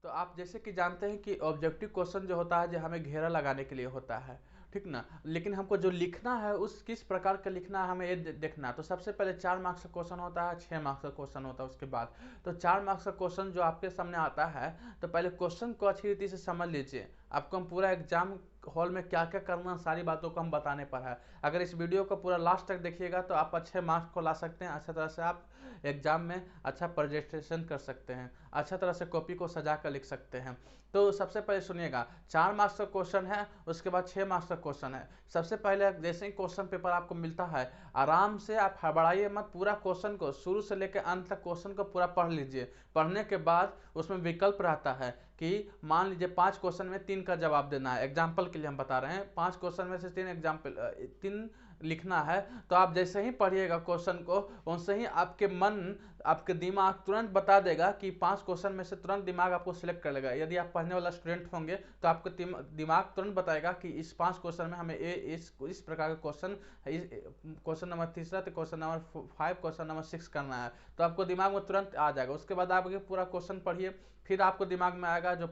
तो आप जैसे कि जानते हैं कि ऑब्जेक्टिव क्वेश्चन जो होता है जो हमें घेरा लगाने के लिए होता है, ठीक ना। लेकिन हमको जो लिखना है उस किस प्रकार का लिखना है हमें ये देखना है। तो सबसे पहले 4 मार्क्स का क्वेश्चन होता है, 6 मार्क्स का क्वेश्चन होता है उसके बाद। तो 4 मार्क्स का क्वेश्चन जो आपके सामने आता है, तो पहले क्वेश्चन को अच्छी रीति से समझ लीजिए। आपको हम पूरा एग्जाम हॉल में क्या क्या करना, सारी बातों को हम बताने पर है। अगर इस वीडियो को पूरा लास्ट तक देखिएगा तो आप अच्छे मार्क्स को ला सकते हैं। अच्छा तरह से आप एग्जाम में अच्छा प्रेजेंटेशन कर सकते हैं, अच्छा तरह से कॉपी को सजा कर लिख सकते हैं। तो सबसे पहले सुनिएगा, 4 मार्क्स का क्वेश्चन है, उसके बाद 6 मार्क्स का क्वेश्चन है। सबसे पहले जैसे ही क्वेश्चन पेपर आपको मिलता है, आराम से आप हड़बड़ाइए मत, पूरा क्वेश्चन को शुरू से लेकर अंत तक क्वेश्चन को पूरा पढ़ लीजिए। पढ़ने के बाद उसमें विकल्प रहता है कि मान लीजिए 5 क्वेश्चन में 3 का जवाब देना है। एग्जाम्पल के लिए हम बता रहे हैं, 5 क्वेश्चन में से 3 लिखना है। तो आप जैसे ही पढ़िएगा क्वेश्चन को, वैसे ही आपके मन, आपके दिमाग तुरंत बता देगा कि 5 क्वेश्चन में से तुरंत दिमाग आपको सिलेक्ट कर लेगा। यदि आप पढ़ने वाला स्टूडेंट होंगे तो आपको दिमाग तुरंत बताएगा कि इस 5 क्वेश्चन में हमें इस प्रकार का क्वेश्चन, क्वेश्चन नंबर तीसरा तो क्वेश्चन नंबर 5, क्वेश्चन नंबर 6 करना है। तो आपको दिमाग में तुरंत आ जाएगा। उसके बाद आप पूरा क्वेश्चन पढ़िए, फिर आपको दिमाग में आएगा जो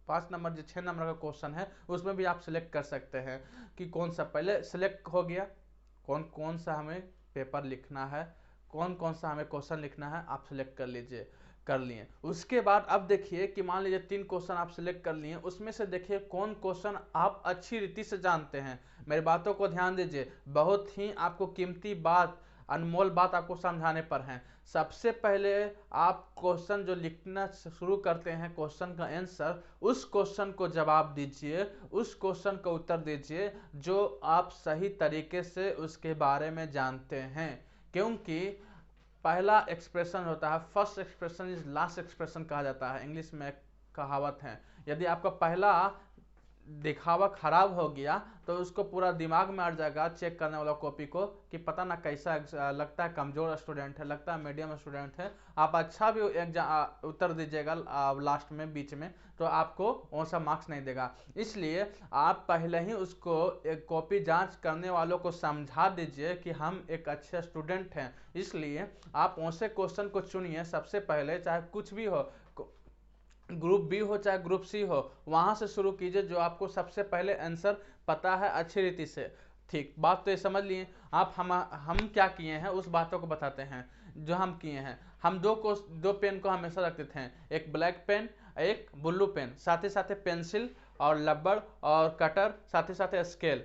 5 नंबर जो 6 नंबर का क्वेश्चन है उसमें भी आप सिलेक्ट कर सकते हैं कि कौन सा। पहले सिलेक्ट हो गया कौन कौन सा हमें पेपर लिखना है, कौन कौन सा हमें क्वेश्चन लिखना है, आप सिलेक्ट कर लीजिए, कर लिए। उसके बाद अब देखिए कि मान लीजिए 3 क्वेश्चन आप सिलेक्ट कर लिए, उसमें से देखिए कौन क्वेश्चन आप अच्छी रीति से जानते हैं। मेरी बातों को ध्यान दीजिए, बहुत ही आपको कीमती बात, अनमोल बात आपको समझाने पर है। सबसे पहले आप क्वेश्चन जो लिखना शुरू करते हैं, क्वेश्चन का आंसर, उस क्वेश्चन को जवाब दीजिए, उस क्वेश्चन का उत्तर दीजिए जो आप सही तरीके से उसके बारे में जानते हैं। क्योंकि पहला एक्सप्रेशन होता है, first expression is last expression कहा जाता है, इंग्लिश में एक कहावत है। यदि आपका पहला दिखावा खराब हो गया तो उसको पूरा दिमाग में अड़ जाएगा चेक करने वाला कॉपी को कि पता ना कैसा लगता है, कमजोर स्टूडेंट है, लगता है मीडियम स्टूडेंट है। आप अच्छा भी उत्तर दीजिएगा लास्ट में, बीच में, तो आपको वो सा मार्क्स नहीं देगा। इसलिए आप पहले ही उसको एक कॉपी जांच करने वालों को समझा दीजिए कि हम एक अच्छे स्टूडेंट हैं। इसलिए आप वैसे क्वेश्चन को चुनिए सबसे पहले, चाहे कुछ भी हो, ग्रुप बी हो चाहे ग्रुप सी हो, वहां से शुरू कीजिए जो आपको सबसे पहले आंसर पता है अच्छी रीति से। ठीक बात तो ये समझ लिए आप। हम क्या किए हैं उस बातों को बताते हैं जो हम किए हैं। हम दो पेन को हमेशा रखते थे, एक ब्लैक पेन, एक ब्लू पेन, साथ ही साथ पेंसिल और रबड़ और कटर, साथ ही साथ स्केल।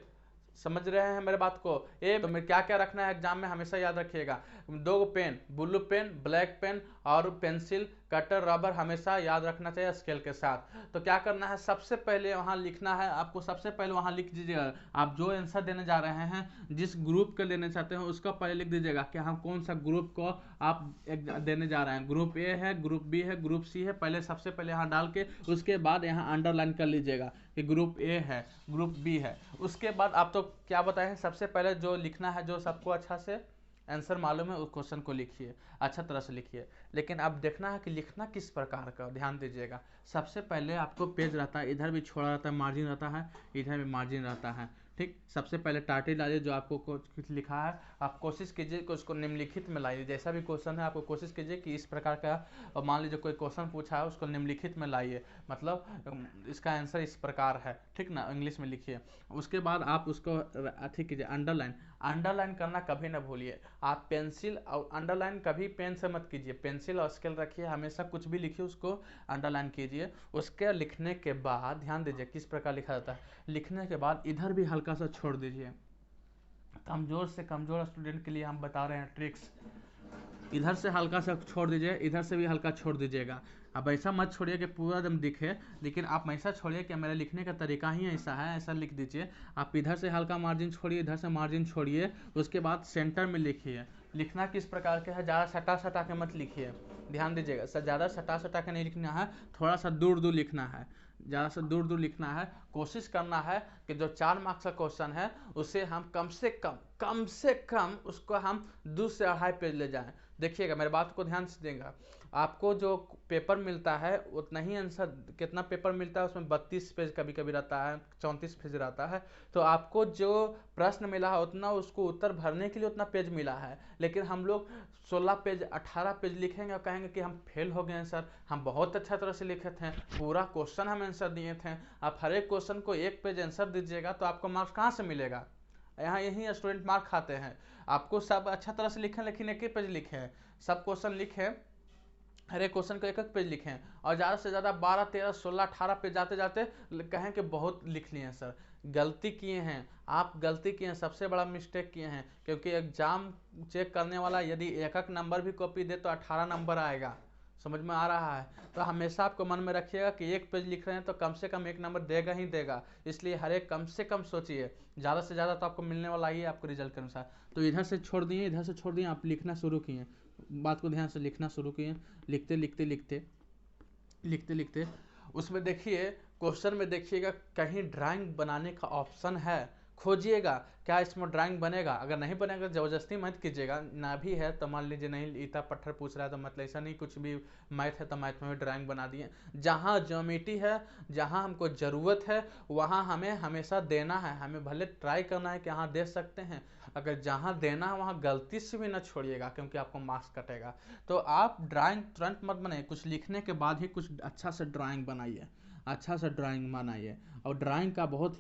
समझ रहे हैं मेरे बात को। ये तो क्या क्या रखना है एग्जाम में हमेशा याद रखिएगा, 2 pen, blue pen, black pen और पेंसिल, कटर, रबर हमेशा याद रखना चाहिए स्केल के साथ। तो क्या करना है, सबसे पहले वहां लिखना है आपको। सबसे पहले वहां लिख दीजिएगा आप जो आंसर देने जा रहे हैं, जिस ग्रुप के लेने चाहते हैं उसका पहले लिख दीजिएगा कि हम कौन सा ग्रुप को आप देने जा रहे हैं। ग्रुप ए है, ग्रुप बी है, ग्रुप सी है, पहले सबसे पहले यहाँ डाल के उसके बाद यहाँ अंडरलाइन कर लीजिएगा कि ग्रुप ए है, ग्रुप बी है। उसके बाद आप तो क्या बताए हैं, सबसे पहले जो लिखना है, जो सबको अच्छा से आंसर मालूम है उस क्वेश्चन को लिखिए, अच्छा तरह से लिखिए। लेकिन अब देखना है कि लिखना किस प्रकार का, ध्यान दीजिएगा। सबसे पहले आपको पेज रहता है, इधर भी छोड़ा रहता है, मार्जिन रहता है, इधर भी मार्जिन रहता है। ठीक, सबसे पहले टाइटल डालिए जो आपको कुछ लिखा है, आप कोशिश कीजिए कि उसको निम्नलिखित में लाइए। जैसा भी क्वेश्चन है आपको कोशिश कीजिए कि इस प्रकार का, और मान लीजिए कोई क्वेश्चन पूछा है उसको निम्नलिखित में लाइए, मतलब इसका आंसर इस प्रकार है, ठीक ना, इंग्लिश में लिखिए। उसके बाद आप उसको ठीक कीजिए, अंडरलाइन। अंडरलाइन करना कभी ना भूलिए। आप पेंसिल और अंडरलाइन कभी पेन से मत कीजिए, पेंसिल और स्केल रखिए, हमेशा कुछ भी लिखिए उसको अंडरलाइन कीजिए। उसके लिखने के बाद ध्यान दीजिए किस प्रकार लिखा जाता है। लिखने के बाद इधर भी हल्का सा छोड़ दीजिए। कमजोर से कमजोर स्टूडेंट के लिए हम बता रहे हैं ट्रिक्स। इधर से हल्का सा छोड़ दीजिए, इधर से भी हल्का छोड़ दीजिएगा। अब ऐसा मत छोड़िए कि पूरा एकदम दिखे, लेकिन आप ऐसा छोड़िए कि मेरे लिखने का तरीका ही ऐसा है, ऐसा लिख दीजिए। आप इधर से हल्का मार्जिन छोड़िए, इधर से मार्जिन छोड़िए, उसके बाद सेंटर में लिखिए। लिखना किस प्रकार का है, ज़्यादा सटा सटा के मत लिखिए, ध्यान दीजिएगा सर, ज़्यादा सटा सटा के नहीं लिखना है, थोड़ा सा दूर दूर लिखना है, ज़्यादा से दूर दूर लिखना है। कोशिश करना है कि जो 4 मार्क्स का क्वेश्चन है उसे हम कम से कम उसको हम 2 से 2.5 पेज ले जाएं। देखिएगा, मेरे बात को ध्यान से देगा, आपको जो पेपर मिलता है उतना ही आंसर, कितना पेपर मिलता है उसमें 32 पेज कभी कभी रहता है, 34 पेज रहता है। तो आपको जो प्रश्न मिला है उतना, उसको उत्तर भरने के लिए उतना पेज मिला है, लेकिन हम लोग 16 पेज 18 पेज लिखेंगे और कहेंगे कि हम फेल हो गए हैं सर, हम बहुत अच्छा तरह से लिखे थे, पूरा क्वेश्चन हम आंसर दिए थे। आप हर एक क्वेश्चन को एक पेज आंसर दीजिएगा तो आपको मार्क्स कहाँ से मिलेगा? यहाँ यही स्टूडेंट मार्क खाते हैं। आपको सब अच्छा तरह से लिखें, लेकिन एक ही पेज लिखे हैं, सब क्वेश्चन लिखे, हर एक क्वेश्चन को एक एक पेज लिखे हैं, और ज़्यादा से ज़्यादा 12 13 16 18 पेज जाते जाते कहें कि बहुत लिख लिए हैं सर। गलती किए हैं, आप गलती किए हैं, सबसे बड़ा मिस्टेक किए हैं, क्योंकि एग्जाम चेक करने वाला यदि एक एक नंबर भी कॉपी दे तो 18 नंबर आएगा। समझ में आ रहा है? तो हमेशा आपको मन में रखिएगा कि एक पेज लिख रहे हैं तो कम से कम एक नंबर देगा ही देगा, इसलिए हर एक कम से कम सोचिए, ज़्यादा से ज़्यादा तो आपको मिलने वाला ही है आपको रिजल्ट के अनुसार। तो इधर से छोड़ दिए, इधर से छोड़ दिए, आप लिखना शुरू किए, बात को ध्यान से लिखना शुरू किए, लिखते लिखते लिखते लिखते लिखते उसमें देखिए, क्वेश्चन में देखिएगा कहीं ड्राइंग बनाने का ऑप्शन है, खोजिएगा क्या इसमें ड्राइंग बनेगा। अगर नहीं बनेगा ज़बरदस्ती मत कीजिएगा, ना भी है तो मान लीजिए नहीं, ईटा पत्थर पूछ रहा है तो मतलब ऐसा नहीं, कुछ भी मैथ है तो मैथ में भी ड्राइंग बना दिए। जहाँ ज्योमेट्री है, जहाँ हमको ज़रूरत है वहाँ हमें हमेशा देना है, हमें भले ट्राई करना है कि हाँ दे सकते हैं, अगर जहाँ देना है वहाँ गलती से भी ना छोड़िएगा, क्योंकि आपको मार्क्स कटेगा। तो आप ड्राइंग तुरंत मत बनाइए, कुछ लिखने के बाद ही कुछ अच्छा से ड्राइंग बनाइए, अच्छा सा ड्राइंग बनाइए। और ड्राइंग का बहुत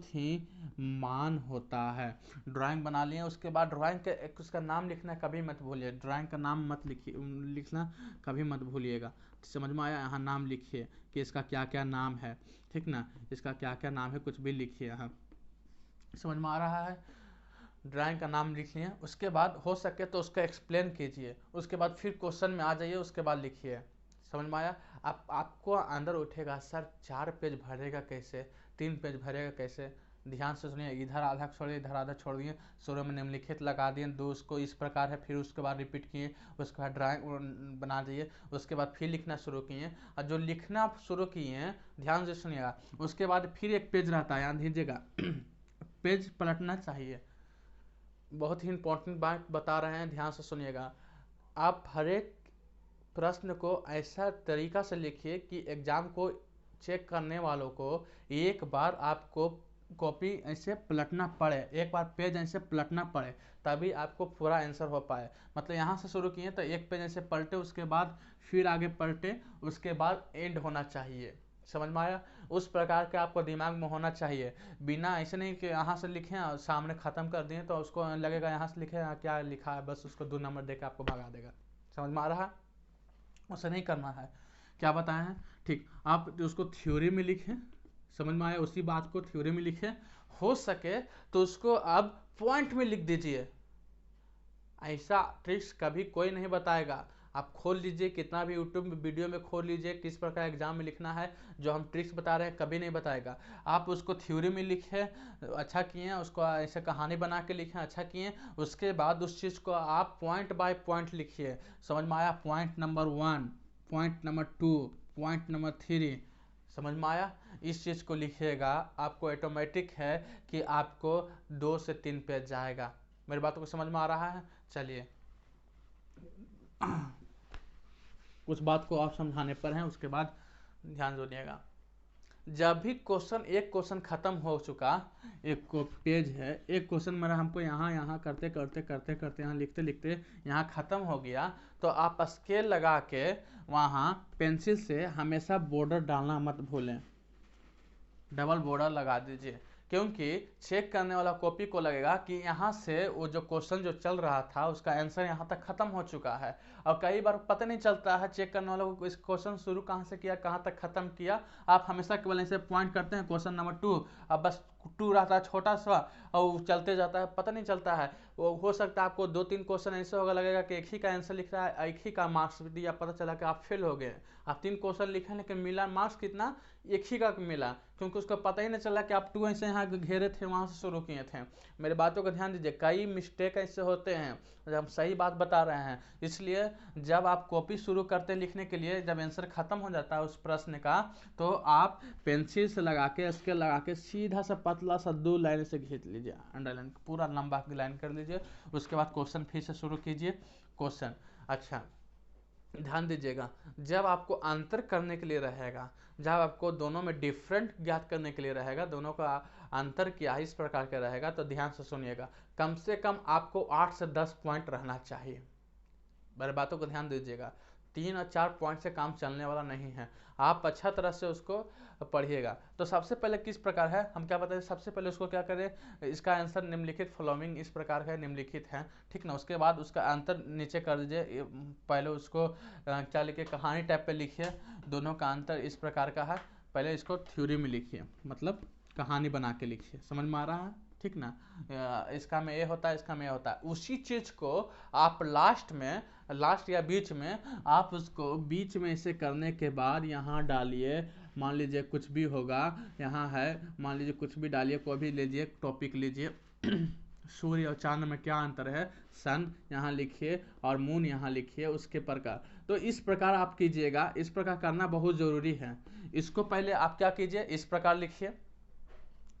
ही मान होता है। ड्राइंग बना लिए, उसके बाद ड्राइंग के एक उसका नाम लिखना कभी मत भूलिए, ड्राइंग का नाम मत लिखिए, लिखना कभी मत भूलिएगा। समझ में आया? यहाँ नाम लिखिए कि इसका क्या क्या नाम है, ठीक ना, इसका क्या क्या नाम है, कुछ भी लिखिए यहाँ। समझ में आ रहा है? ड्राइंग का नाम लिख लिए, उसके बाद हो सके तो उसका एक्सप्लेन कीजिए, उसके बाद फिर क्वेश्चन में आ जाइए, उसके बाद लिखिए। समझ में आया? आपको अंदर उठेगा सर 4 पेज भरेगा कैसे, 3 पेज भरेगा कैसे। ध्यान से सुनिए, इधर आधा छोड़िए, इधर आधा छोड़ दिए, शुरू में निम्नलिखित लगा दिए, दो उसको इस प्रकार है, फिर उसके बाद रिपीट किए, उसके बाद ड्राइंग बना दिए, उसके बाद फिर लिखना शुरू किए। और जो लिखना शुरू किए हैं, ध्यान से सुनिएगा, उसके बाद फिर एक पेज रहता है, ध्यान दीजिएगा पेज पलटना चाहिए। बहुत ही इंपॉर्टेंट बात बता रहे हैं, ध्यान से सुनिएगा। आप हर एक प्रश्न को ऐसा तरीका से लिखिए कि एग्जाम को चेक करने वालों को एक बार आपको कॉपी ऐसे पलटना पड़े, एक बार पेज ऐसे पलटना पड़े, तभी आपको पूरा आंसर हो पाए। मतलब यहाँ से शुरू किए तो एक पेज ऐसे पलटे, उसके बाद फिर आगे पलटे, उसके बाद एंड होना चाहिए। समझ में आया? उस प्रकार के आपको दिमाग में होना चाहिए, बिना ऐसे नहीं कि यहाँ से लिखें और सामने ख़त्म कर दिए तो उसको लगेगा यहाँ से लिखे क्या लिखा है, बस उसको 2 नंबर दे के आपको भगा देगा। समझ में आ रहा है? उसे नहीं करना है। क्या बताए हैं? ठीक, आप उसको थ्योरी में लिखें, समझ में आया? उसी बात को थ्योरी में लिखें, हो सके तो उसको आप पॉइंट में लिख दीजिए। ऐसा ट्रिक्स कभी कोई नहीं बताएगा, आप खोल लीजिए, कितना भी यूट्यूब वीडियो में खोल लीजिए किस प्रकार एग्जाम में लिखना है, जो हम ट्रिक्स बता रहे हैं कभी नहीं बताएगा। आप उसको थ्योरी में लिखें, अच्छा किए, उसको ऐसे कहानी बना के लिखें, अच्छा किए, उसके बाद उस चीज़ को आप पॉइंट बाय पॉइंट लिखिए। समझ में आया? Point number 1, point number 2, point number 3, समझ में आया? इस चीज़ को लिखिएगा, आपको ऑटोमेटिक है कि आपको 2 से 3 पेज जाएगा। मेरी बातों को समझ में आ रहा है? चलिए उस बात को आप समझाने पर हैं, उसके बाद ध्यान दीजिएगा। जब भी क्वेश्चन, एक क्वेश्चन खत्म हो चुका, एक को पेज है, एक क्वेश्चन मेरा हमको यहाँ करते करते करते करते यहाँ लिखते लिखते यहाँ खत्म हो गया, तो आप स्केल लगा के वहाँ पेंसिल से हमेशा बॉर्डर डालना मत भूलें, डबल बॉर्डर लगा दीजिए, क्योंकि चेक करने वाला कॉपी को लगेगा कि यहाँ से वो जो क्वेश्चन जो चल रहा था उसका आंसर यहाँ तक खत्म हो चुका है। और कई बार पता नहीं चलता है चेक करने वालों को इस क्वेश्चन शुरू कहाँ से किया, कहाँ तक खत्म किया। आप हमेशा केवल ऐसे पॉइंट करते हैं क्वेश्चन नंबर 2, अब बस 2 रहता है छोटा सा और चलते जाता है, पता नहीं चलता है। वो हो सकता है आपको 2-3 क्वेश्चन ऐसे होगा, लगेगा कि एक ही का आंसर लिख रहा है, एक ही का मार्क्स दिया, पता चला कि आप फेल हो गए। आप 3 क्वेश्चन लिखे लेकिन मिला मार्क्स कितना, एक ही का मिला, क्योंकि उसको पता ही नहीं चला कि आप 2 ऐसे यहाँ घेरे थे, वहाँ से शुरू किए थे। मेरे बातों का ध्यान दीजिए, कई मिस्टेक ऐसे होते हैं, हम सही बात बता रहे हैं। इसलिए जब आप कॉपी शुरू करते हैं लिखने के लिए, जब आंसर खत्म हो जाता है उस प्रश्न का, तो आप पेंसिल से लगा के, स्केल लगा के सीधा सा पतला सा 2 लाइन से खींच लीजिए, अंडरलाइन पूरा लंबा लाइन कर लीजिए। उसके बाद क्वेश्चन फिर से शुरू कीजिए, क्वेश्चन। अच्छा, ध्यान दीजिएगा, जब आपको अंतर करने के लिए रहेगा, जब आपको दोनों में डिफरेंट ज्ञात करने के लिए रहेगा, दोनों का अंतर क्या है इस प्रकार का रहेगा, तो ध्यान से सुनिएगा। कम से कम आपको 8 से 10 पॉइंट रहना चाहिए। मेरे बातों को ध्यान दीजिएगा, 3 और 4 पॉइंट से काम चलने वाला नहीं है। आप अच्छा तरह से उसको पढ़िएगा। तो सबसे पहले किस प्रकार है, हम क्या बताएं, सबसे पहले उसको क्या करें, इसका आंसर निम्नलिखित फॉलोइंग इस प्रकार का निम्नलिखित है, ठीक ना। उसके बाद उसका अंतर नीचे कर दीजिए, पहले उसको क्या लिखिए, कहानी टाइप पे लिखिए, दोनों का अंतर इस प्रकार का है। पहले इसको थ्योरी में लिखिए, मतलब कहानी बना के लिखिए, समझ में आ रहा है, ठीक ना। इसका में ये होता है, इसका में ये होता है। उसी चीज को आप लास्ट या बीच में, आप उसको बीच में इसे करने के बाद यहाँ डालिए, मान लीजिए कुछ भी होगा, यहाँ है, मान लीजिए कुछ भी डालिए, कोई भी लीजिए टॉपिक लीजिए सूर्य और चांद में क्या अंतर है, सन यहाँ लिखिए और मून यहाँ लिखिए, उसके प्रकार। तो इस प्रकार आप कीजिएगा, इस प्रकार करना बहुत जरूरी है। इसको पहले आप क्या कीजिए, इस प्रकार लिखिए,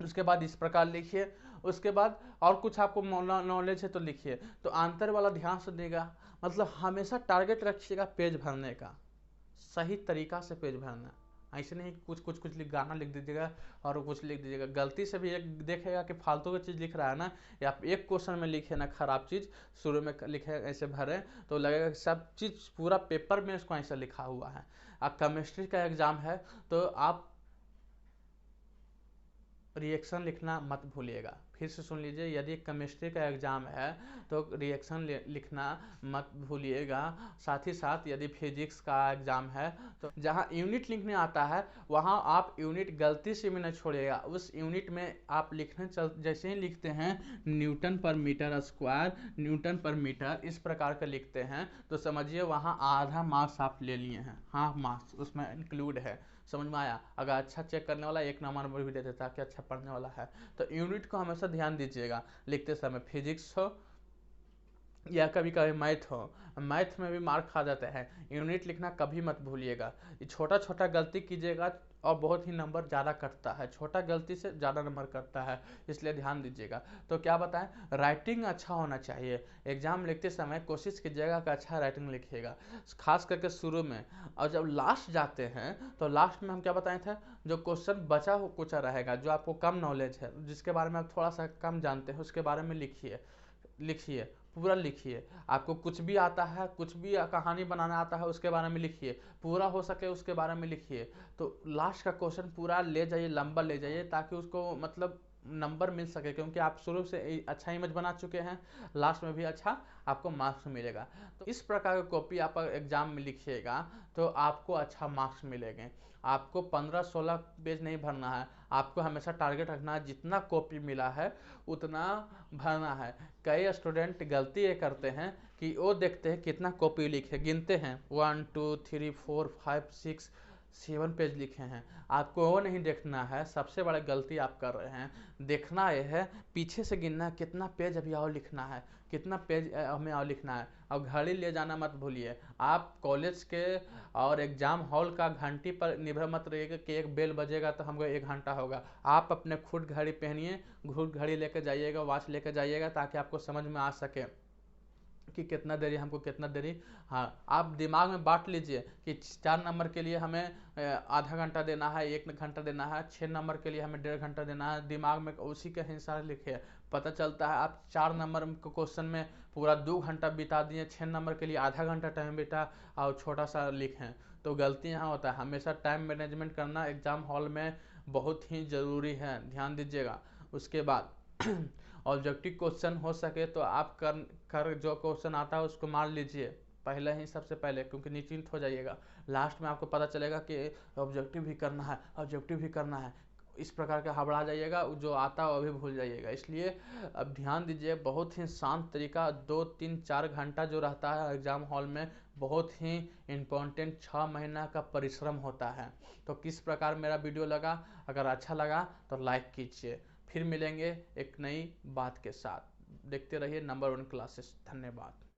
उसके बाद इस प्रकार लिखिए, उसके बाद और कुछ आपको नॉलेज है तो लिखिए। तो अंतर वाला ध्यान से देगा, मतलब हमेशा टारगेट रखिएगा पेज भरने का, सही तरीका से पेज भरना। ऐसे नहीं कुछ कुछ कुछ गाना लिख दीजिएगा और कुछ लिख दीजिएगा, गलती से भी एक देखेगा कि फालतू की चीज़ लिख रहा है ना, या एक क्वेश्चन में लिखे ना खराब चीज़, शुरू में लिखे ऐसे भरे, तो लगेगा कि सब चीज़ पूरा पेपर में इसको ऐसा लिखा हुआ है। अब केमिस्ट्री का एग्जाम है तो आप रिएक्शन लिखना मत भूलिएगा। फिर से सुन लीजिए, यदि केमिस्ट्री का एग्जाम है तो रिएक्शन लिखना मत भूलिएगा। साथ ही साथ यदि फिजिक्स का एग्जाम है तो जहाँ यूनिट लिखने आता है वहाँ आप यूनिट गलती से भी न छोड़िएगा। उस यूनिट में आप लिखने जैसे ही लिखते हैं न्यूटन पर मीटर स्क्वायर, न्यूटन पर मीटर, इस प्रकार का लिखते हैं, तो समझिए वहाँ आधा मार्क्स आप ले लिए हैं, हाफ मार्क्स उसमें इंक्लूड है। समझ में आया। अगर अच्छा चेक करने वाला 1 नंबर भी दे देता कि अच्छा पढ़ने वाला है। तो यूनिट को हमेशा ध्यान दीजिएगा लिखते समय, फिजिक्स हो या कभी कभी मैथ हो, मैथ में भी मार्क खा जाता है। यूनिट लिखना कभी मत भूलिएगा, छोटा छोटा गलती कीजिएगा और बहुत ही नंबर ज़्यादा कटता है, छोटा गलती से ज़्यादा नंबर कटता है, इसलिए ध्यान दीजिएगा। तो क्या बताएं, राइटिंग अच्छा होना चाहिए। एग्जाम लिखते समय कोशिश कीजिएगा कि अच्छा राइटिंग लिखिएगा, खास करके शुरू में। और जब लास्ट जाते हैं तो लास्ट में हम क्या बताए थे, जो क्वेश्चन बचा हो कुछ रहेगा, जो आपको कम नॉलेज है, जिसके बारे में आप थोड़ा सा कम जानते हैं, उसके बारे में लिखिए, पूरा लिखिए। आपको कुछ भी आता है, कुछ भी कहानी बनाना आता है, उसके बारे में लिखिए, पूरा हो सके उसके बारे में लिखिए। तो लास्ट का क्वेश्चन पूरा ले जाइए, लंबा ले जाइए, ताकि उसको मतलब नंबर मिल सके, क्योंकि आप शुरू से अच्छा इमेज बना चुके हैं, लास्ट में भी अच्छा आपको मार्क्स मिलेगा। तो इस प्रकार की कॉपी आप एग्जाम में लिखिएगा तो आपको अच्छा मार्क्स मिलेंगे। आपको 15-16 पेज नहीं भरना है, आपको हमेशा टारगेट रखना है, जितना कॉपी मिला है उतना भरना है। कई स्टूडेंट गलती ये करते हैं कि वो देखते हैं कितना कॉपी लिखे, गिनते हैं 1 2 3 4 5 6 7 पेज लिखे हैं। आपको वो नहीं देखना है, सबसे बड़ा गलती आप कर रहे हैं। देखना यह है, पीछे से गिनना है कितना पेज अभी और लिखना है, कितना पेज हमें और लिखना है। और घड़ी ले जाना मत भूलिए। आप कॉलेज के और एग्जाम हॉल का घंटी पर निर्भर मत रहिएगा कि एक बेल बजेगा तो हमको 1 घंटा होगा। आप अपने खुद घड़ी पहनिए, खुद घड़ी लेकर जाइएगा, वॉच लेकर जाइएगा, ताकि आपको समझ में आ सके कि कितना देरी हमको, कितना देरी। हाँ, आप दिमाग में बांट लीजिए कि 4 नंबर के लिए हमें आधा घंटा देना है, 1 घंटा देना है, 6 नंबर के लिए हमें 1.5 घंटा देना है। दिमाग में उसी के हिसाब लिखिए, पता चलता है आप 4 नंबर के क्वेश्चन में पूरा 2 घंटा बिता दिए, 6 नंबर के लिए आधा घंटा टाइम बिता और छोटा सा लिखें। तो गलती यहाँ होता है। हमेशा टाइम मैनेजमेंट करना एग्जाम हॉल में बहुत ही ज़रूरी है, ध्यान दीजिएगा। उसके बाद ऑब्जेक्टिव क्वेश्चन हो सके तो आप कर जो क्वेश्चन आता है उसको मार लीजिए पहले ही, सबसे पहले, क्योंकि निश्चिंत हो जाइएगा। लास्ट में आपको पता चलेगा कि ऑब्जेक्टिव भी करना है, ऑब्जेक्टिव भी करना है, इस प्रकार का हबड़ा जाइएगा, जो आता है वो भी भूल जाइएगा। इसलिए अब ध्यान दीजिए, बहुत ही शांत तरीका, 2 3 4 घंटा जो रहता है एग्जाम हॉल में, बहुत ही इम्पोर्टेंट 6 महीना का परिश्रम होता है। तो किस प्रकार मेरा वीडियो लगा, अगर अच्छा लगा तो लाइक कीजिए। फिर मिलेंगे एक नई बात के साथ, देखते रहिए नंबर 1 क्लासेस। धन्यवाद।